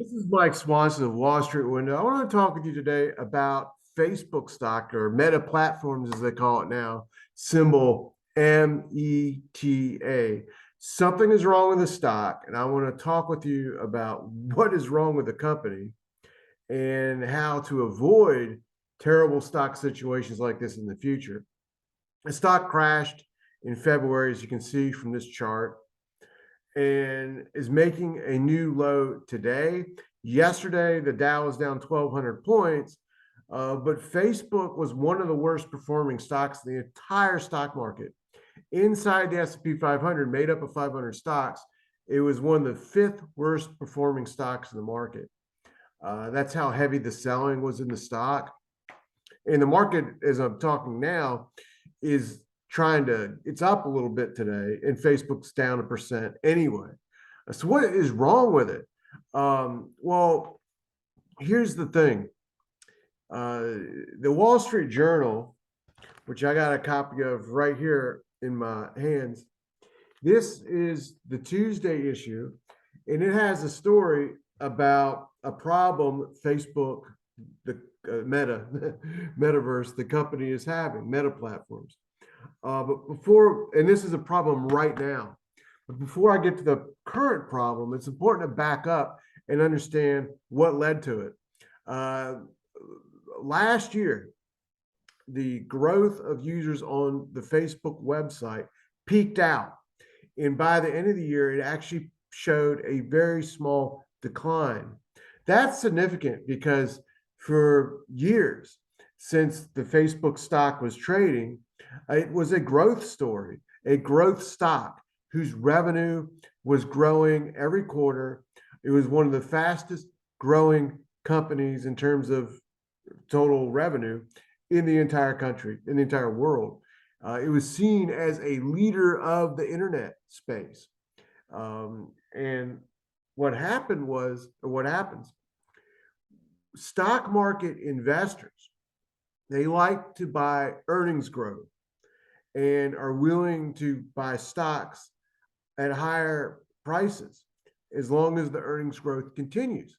This is Mike Swanson of Wall Street Window. I want to talk with you today about Facebook stock or Meta platforms, as they call it now, symbol META. Something is wrong with the stock, and I want to talk with you about what is wrong with the company and how to avoid terrible stock situations like this in the future. The stock crashed in February, as you can see from this chart, and is making a new low today. Yesterday, the Dow was down 1,200 points, but Facebook was one of the worst performing stocks in the entire stock market. Inside the S&P 500, made up of 500 stocks, it was one of the fifth worst performing stocks in the market. That's how heavy the selling was in the stock. And the market, as I'm talking now, is it's up a little bit today, and Facebook's down 1% anyway. So what is wrong with it? Well, here's the thing. The Wall Street Journal, which I got a copy of right here in my hands, this is the Tuesday issue, and it has a story about a problem Facebook, the Metaverse, the company is having, Meta platforms. And this is a problem right now. But before I get to the current problem, it's important to back up and understand what led to it. Last year, the growth of users on the Facebook website peaked out. And by the end of the year, it actually showed a very small decline. That's significant because for years, since the Facebook stock was trading, it was a growth story, a growth stock whose revenue was growing every quarter. It was one of the fastest growing companies in terms of total revenue in the entire country, in the entire world. It was seen as a leader of the internet space. And what happened was, or what happens, stock market investors, they like to buy earnings growth and are willing to buy stocks at higher prices as long as the earnings growth continues.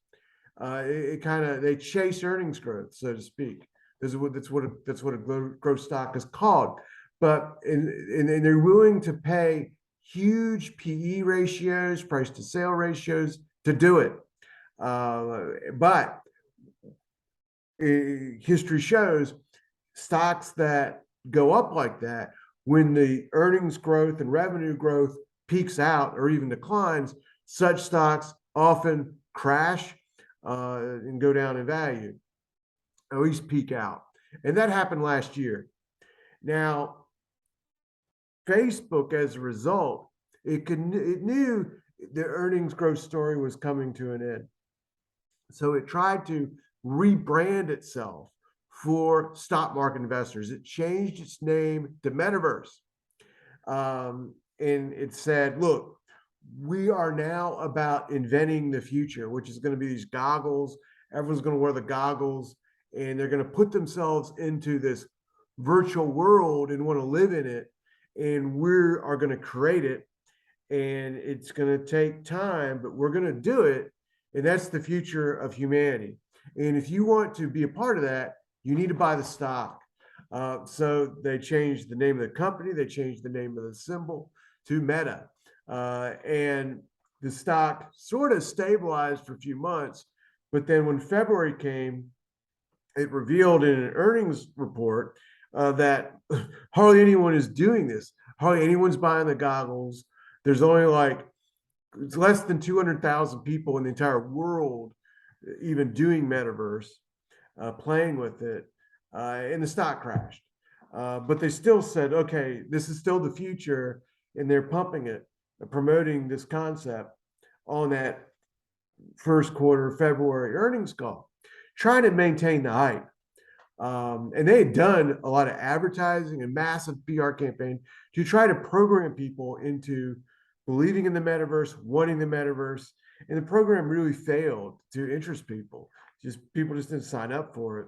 They chase earnings growth, so to speak. That's what a growth stock is called. But and they're willing to pay huge PE ratios, price to sale ratios, to do it. But history shows stocks that go up like that, when the earnings growth and revenue growth peaks out or even declines, such stocks often crash and go down in value, at least peak out. And that happened last year. Now, Facebook, as a result, it knew the earnings growth story was coming to an end. So it tried to rebrand itself for stock market investors. It changed its name to Metaverse. And it said, look, we are now about inventing the future, which is going to be these goggles. Everyone's going to wear the goggles, and they're going to put themselves into this virtual world and want to live in it. And we are going to create it. And it's going to take time, but we're going to do it. And that's the future of humanity. And if you want to be a part of that, you need to buy the stock. So they changed the name of the company. They changed the name of the symbol to Meta. And the stock sort of stabilized for a few months. But then when February came, it revealed in an earnings report that hardly anyone is doing this. Hardly anyone's buying the goggles. There's only it's less than 200,000 people in the entire world even doing Metaverse, playing with it, and the stock crashed. But they still said, okay, this is still the future, and they're pumping it, promoting this concept on that first quarter February earnings call, trying to maintain the hype. And they had done a lot of advertising and massive PR campaign to try to program people into believing in the metaverse, wanting the metaverse. And the program really failed to interest people. People just didn't sign up for it.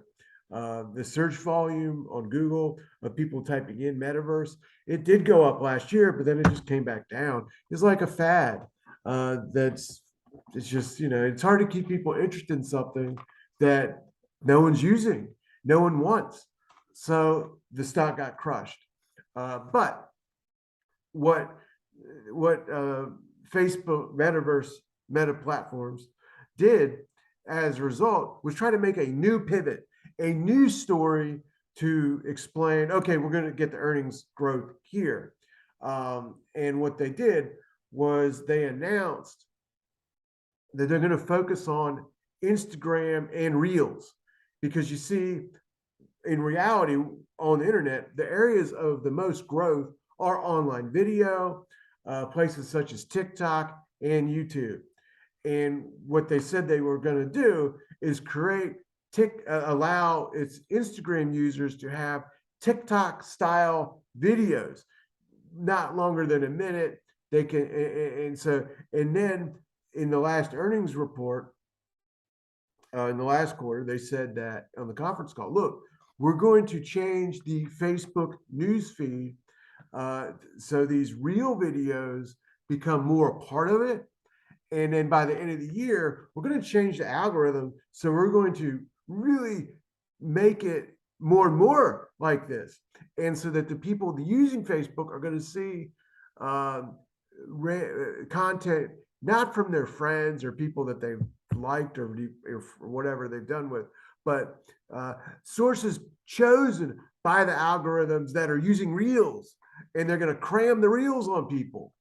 The search volume on Google of people typing in metaverse, it did go up last year, but then it just came back down. It's like a fad that's it's just, it's hard to keep people interested in something that no one's using, no one wants. So the stock got crushed. But what Facebook, Metaverse, Meta platforms did as a result was try to make a new pivot, a new story to explain, okay, we're going to get the earnings growth here. And what they did was they announced that they're going to focus on Instagram and Reels, because you see, in reality, on the internet, the areas of the most growth are online video, places such as TikTok and YouTube. And what they said they were going to do is allow its Instagram users to have TikTok style videos, not longer than a minute. They can, and then in the last earnings report, in the last quarter, they said that on the conference call, look, we're going to change the Facebook news feed so these real videos become more a part of it. And then by the end of the year, we're going to change the algorithm. So we're going to really make it more and more like this. And so that the people using Facebook are going to see content not from their friends or people that they've liked or whatever they've done with, but sources chosen by the algorithms that are using reels, and they're going to cram the reels on people.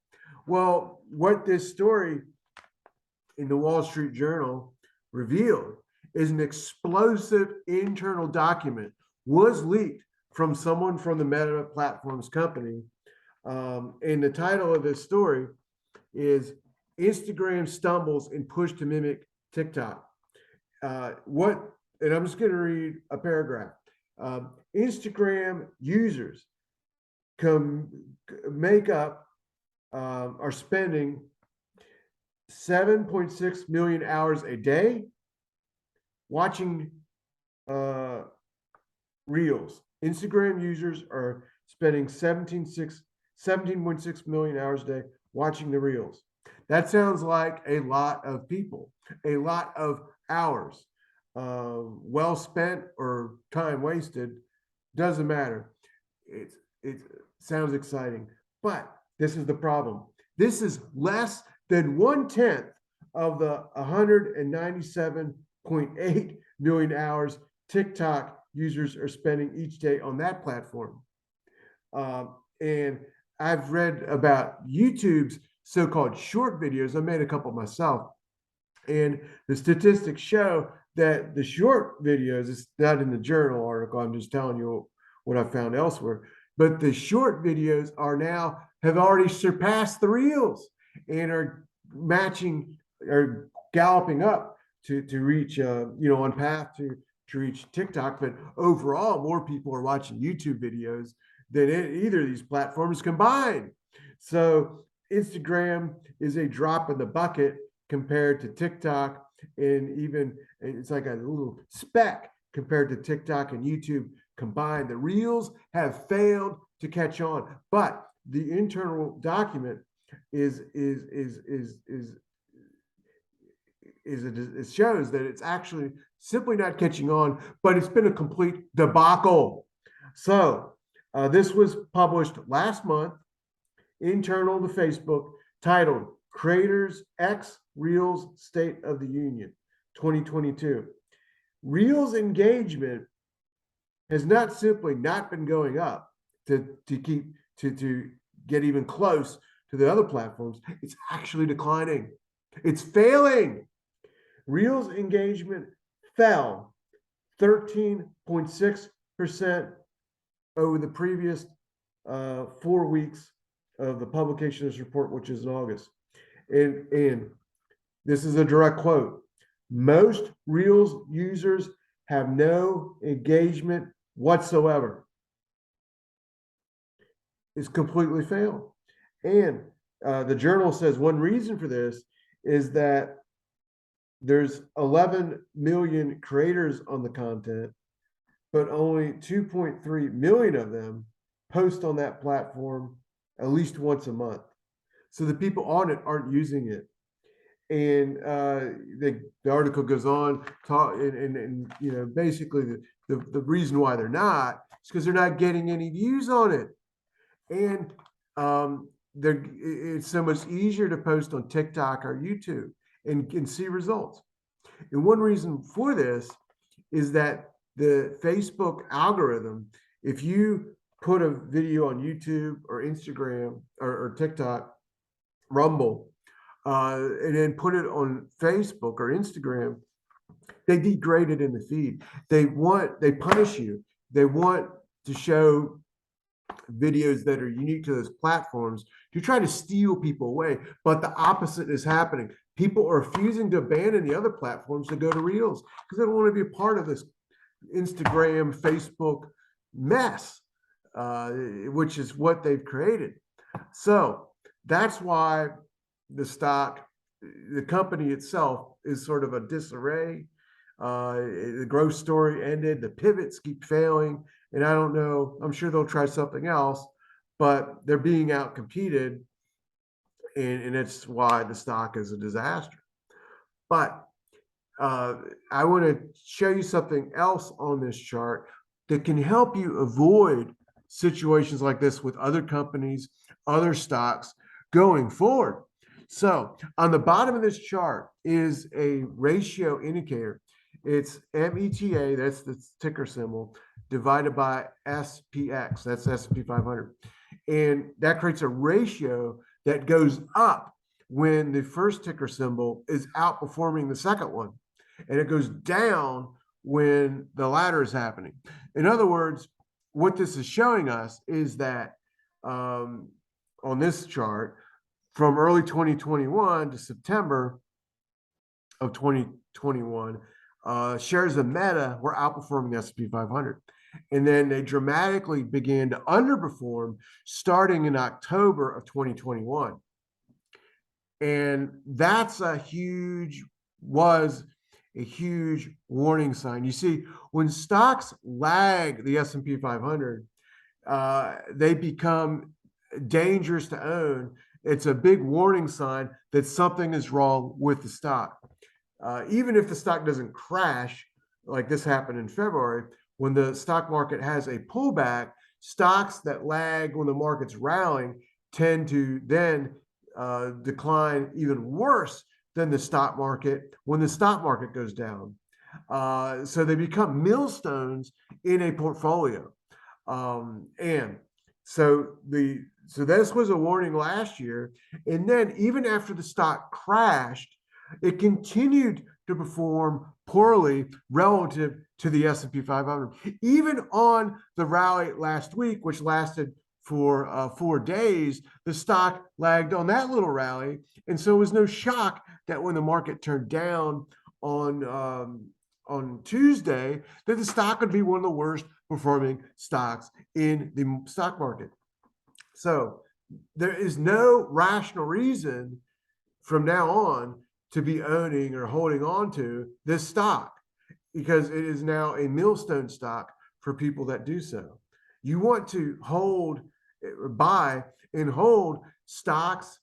Well, what this story in the Wall Street Journal revealed is an explosive internal document was leaked from someone from the Meta Platforms company. And the title of this story is Instagram Stumbles in Push to Mimic TikTok. And I'm just going to read a paragraph. Instagram users are spending 7.6 million hours a day watching reels. Instagram users are spending 17.6 million hours a day watching the reels. That sounds like a lot of people, a lot of hours. Well spent or time wasted, doesn't matter. It sounds exciting, but this is the problem. This is less than 1/10 of the 197.8 million hours TikTok users are spending each day on that platform. And I've read about YouTube's so-called short videos. I made a couple myself. And the statistics show that the short videos, it's not in the journal article, I'm just telling you what I found elsewhere, but the short videos have already surpassed the reels and are galloping up to reach, on path to reach TikTok. But overall, more people are watching YouTube videos than either of these platforms combined. So Instagram is a drop in the bucket compared to TikTok, and even it's like a little speck compared to TikTok and YouTube combined. The reels have failed to catch on, but the internal document it shows that it's actually simply not catching on, but it's been a complete debacle. So this was published last month, internal to Facebook, titled Creators X Reels State of the Union 2022. Reels engagement has not simply not been going up to get even close to the other platforms. It's actually declining. It's failing. Reels engagement fell 13.6% over the previous 4 weeks of the publication of this report, which is in August. And this is a direct quote. Most Reels users have no engagement whatsoever. It's completely failed. And the journal says one reason for this is that there's 11 million creators on the content, but only 2.3 million of them post on that platform at least once a month. So the people on it aren't using it. And the article goes on and you know, basically the reason why they're not is because they're not getting any views on it. And it's so much easier to post on TikTok or YouTube and see results. And one reason for this is that the Facebook algorithm, if you put a video on YouTube or Instagram or TikTok, Rumble, and then put it on Facebook or Instagram, they degrade it in the feed. They punish you. They want to show videos that are unique to those platforms to try to steal people away. But the opposite is happening. People are refusing to abandon the other platforms to go to Reels because they don't want to be a part of this Instagram, Facebook mess, which is what they've created. So that's why the company itself is sort of a disarray. The growth story ended, the pivots keep failing, and I don't know, I'm sure they'll try something else, but they're being outcompeted, and it's why the stock is a disaster. But I want to show you something else on this chart that can help you avoid situations like this with other companies, other stocks going forward. So on the bottom of this chart is a ratio indicator. It's META, that's the ticker symbol, divided by SPX, that's S&P 500. And that creates a ratio that goes up when the first ticker symbol is outperforming the second one. And it goes down when the latter is happening. In other words, what this is showing us is that on this chart, from early 2021 to September of 2021, shares of Meta were outperforming the S&P 500. And then they dramatically began to underperform starting in October of 2021. And that's was a huge warning sign. You see, when stocks lag the S&P 500, they become dangerous to own. It's a big warning sign that something is wrong with the stock. Even if the stock doesn't crash, like this happened in February, when the stock market has a pullback, stocks that lag when the market's rallying tend to then decline even worse than the stock market when the stock market goes down. So they become millstones in a portfolio. And so this was a warning last year. And then even after the stock crashed, it continued to perform poorly relative to the S&P 500. Even on the rally last week, which lasted for 4 days, the stock lagged on that little rally. And so it was no shock that when the market turned down on Tuesday, that the stock would be one of the worst performing stocks in the stock market. So there is no rational reason from now on to be owning or holding on to this stock, because it is now a millstone stock for people that do so. You want to buy and hold stocks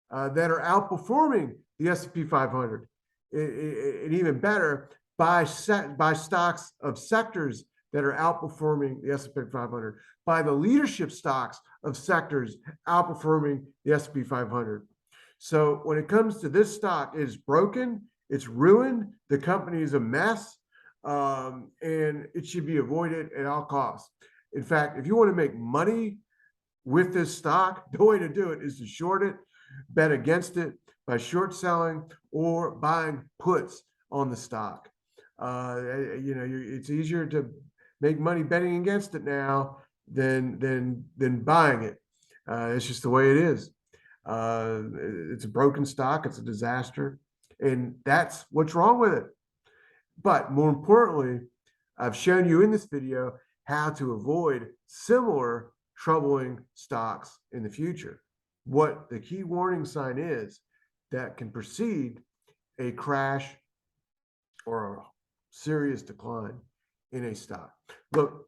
that are outperforming the S&P 500. And even better, buy stocks of sectors that are outperforming the S&P 500. Buy the leadership stocks of sectors outperforming the S&P 500. So when it comes to this stock, it's broken, it's ruined, the company is a mess, and it should be avoided at all costs. In fact, if you want to make money with this stock, the way to do it is to short it, bet against it by short selling or buying puts on the stock. It's easier to make money betting against it now than buying it. It's just the way it is. It's a broken stock. It's a disaster. And that's what's wrong with it. But more importantly, I've shown you in this video how to avoid similar troubling stocks in the future. What the key warning sign is that can precede a crash or a serious decline in a stock. Look,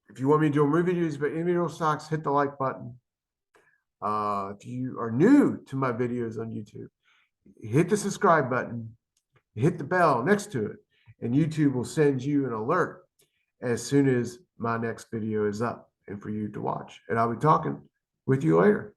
if you want me to do more videos about individual stocks, hit the like button. If you are new to my videos on YouTube, hit the subscribe button, hit the bell next to it, and YouTube will send you an alert as soon as my next video is up and for you to watch. And I'll be talking with you later.